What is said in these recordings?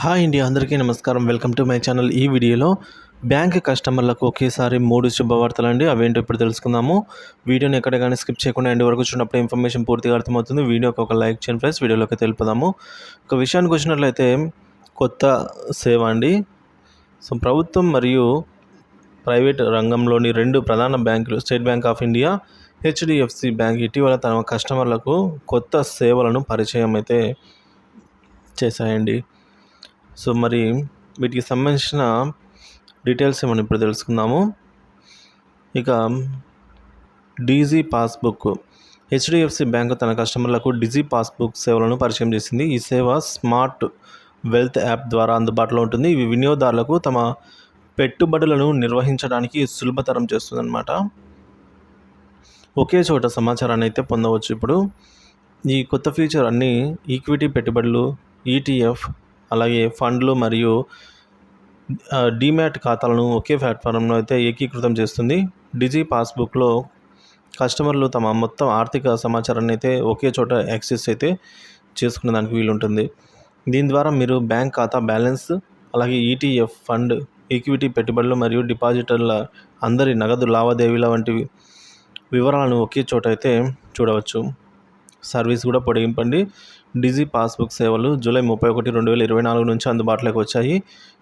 Hi అండి, అందరికీ నమస్కారం. Welcome to my channel. ఈ వీడియోలో బ్యాంక్ కస్టమర్లకు ఒకేసారి 3 శుభవార్తలండి. అవేంటో ఇప్పుడు తెలుసుకుందాము. వీడియోని ఎక్కడ కానీ స్కిప్ చేయకుండా ఎండ్ వరకు చూసినప్పుడు ఇన్ఫర్మేషన్ పూర్తిగా అర్థమవుతుంది. వీడియోకి ఒక లైక్ చేయండి ఫ్రెండ్స్. వీడియోలోకి తెలుపుదాము. ఒక విషయానికి వచ్చినట్లయితే కొత్త సేవ అండి. ప్రభుత్వం మరియు ప్రైవేట్ రంగంలోని 2 ప్రధాన బ్యాంకులు state bank of India, HDFC bank ఇటీవల తమ కస్టమర్లకు కొత్త సేవలను పరిచయం అయితే చేశాయండి. మరి వీటికి సంబంధించిన డీటెయిల్స్ మనం ఇప్పుడు తెలుసుకుందాము. ఇక డిజీ పాస్బుక్. హెచ్డిఎఫ్సి బ్యాంకు తన కస్టమర్లకు డిజీ పాస్బుక్ సేవలను పరిచయం చేసింది. ఈ సేవ స్మార్ట్ వెల్త్ యాప్ ద్వారా అందుబాటులో ఉంటుంది. ఇవి వినియోగదారులకు తమ పెట్టుబడులను నిర్వహించడానికి సులభతరం చేస్తుందన్నమాట. ఒకే చోట సమాచారాన్ని అయితే పొందవచ్చు. ఇప్పుడు ఈ కొత్త ఫీచర్ అన్ని ఈక్విటీ పెట్టుబడులు, ఈటీఎఫ్, అలాగే ఫండ్లు మరియు డీమ్యాట్ ఖాతాలను ఒకే ప్లాట్ఫారంలో అయితే ఏకీకృతం చేస్తుంది. డిజీ పాస్బుక్లో కస్టమర్లు తమ మొత్తం ఆర్థిక సమాచారాన్ని అయితే ఒకే చోట యాక్సెస్ అయితే చేసుకునే దానికి వీలుంటుంది. దీని ద్వారా మీరు బ్యాంక్ ఖాతా బ్యాలెన్స్, అలాగే ఈటీఎఫ్ ఫండ్, ఈక్విటీ పెట్టుబడులు మరియు డిపాజిటర్ల అందరి నగదు లావాదేవీల వంటి వివరాలను ఒకే చోట అయితే చూడవచ్చు. సర్వీస్ కూడా పొడిగింపండి. డిజీ పాస్బుక్ సేవలు జూలై 31, 2024 నుంచి అందుబాటులోకి వచ్చాయి.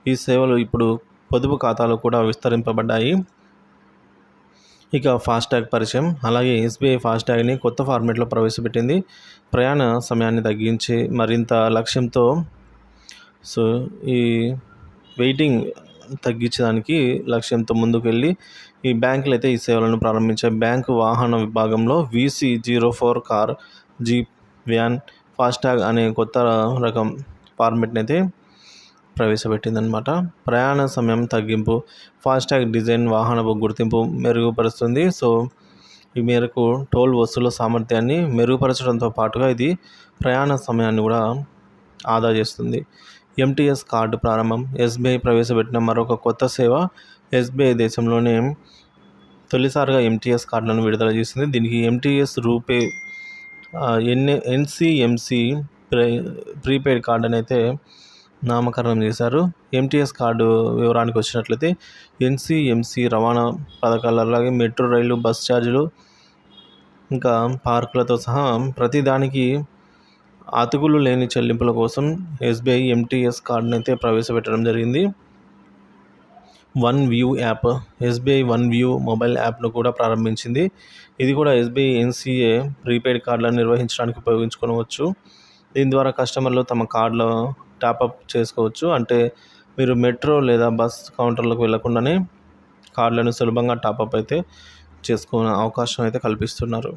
ఈ సేవలు ఇప్పుడు పొదుపు ఖాతాలు కూడా విస్తరింపబడ్డాయి. ఇక ఫాస్టాగ్ పరిచయం. అలాగే ఎస్బీఐ ఫాస్టాగ్ని కొత్త ఫార్మేట్లో ప్రవేశపెట్టింది. ప్రయాణ సమయాన్ని తగ్గించి మరింత లక్ష్యంతో ఈ వెయిటింగ్ తగ్గించడానికి లక్ష్యంతో ముందుకు వెళ్ళి ఈ బ్యాంకులు అయితే ఈ సేవలను ప్రారంభించాయి. బ్యాంకు వాహన విభాగంలో VC04 car, jeep, van FASTag అనే కొత్త రకం ఫార్మెట్ని అయితే ప్రవేశపెట్టిందనమాట. ప్రయాణ సమయం తగ్గింపు. ఫాస్టాగ్ డిజైన్ వాహనపు గుర్తింపు మెరుగుపరుస్తుంది. ఈ మేరకు టోల్ వసూలు సామర్థ్యాన్ని మెరుగుపరచడంతో పాటుగా ఇది ప్రయాణ సమయాన్ని కూడా ఆదా చేస్తుంది. MTS కార్డు ప్రారంభం. ఎస్బీఐ ప్రవేశపెట్టిన మరొక కొత్త సేవ. ఎస్బీఐ దేశంలోనే తొలిసారిగా MTS కార్డులను విడుదల చేసింది. దీనికి MTS RuPay NCMC prepaid card అని అయితే నామకరణం చేశారు. MTS కార్డు వివరానికి వచ్చినట్లయితే NCMC రవాణా పథకాలు, అలాగే మెట్రో రైలు, బస్ ఛార్జీలు, ఇంకా పార్కులతో సహా ప్రతిదానికి అతుకులు లేని చెల్లింపుల కోసం ఎస్బీఐ MTS కార్డును అయితే ప్రవేశపెట్టడం జరిగింది. One view app. SBI one view mobile యాప్ను కూడా ప్రారంభించింది. ఇది కూడా ఎస్బీఐ NCA ప్రీపెయిడ్ కార్డులను నిర్వహించడానికి ఉపయోగించుకోవచ్చు. దీని ద్వారా కస్టమర్లు తమ కార్డులో టాపప్ చేసుకోవచ్చు. అంటే మీరు మెట్రో లేదా బస్ కౌంటర్లకు వెళ్లకుండానే కార్డులను సులభంగా టాపప్ అయితే చేసుకునే అవకాశం అయితే కల్పిస్తున్నారు.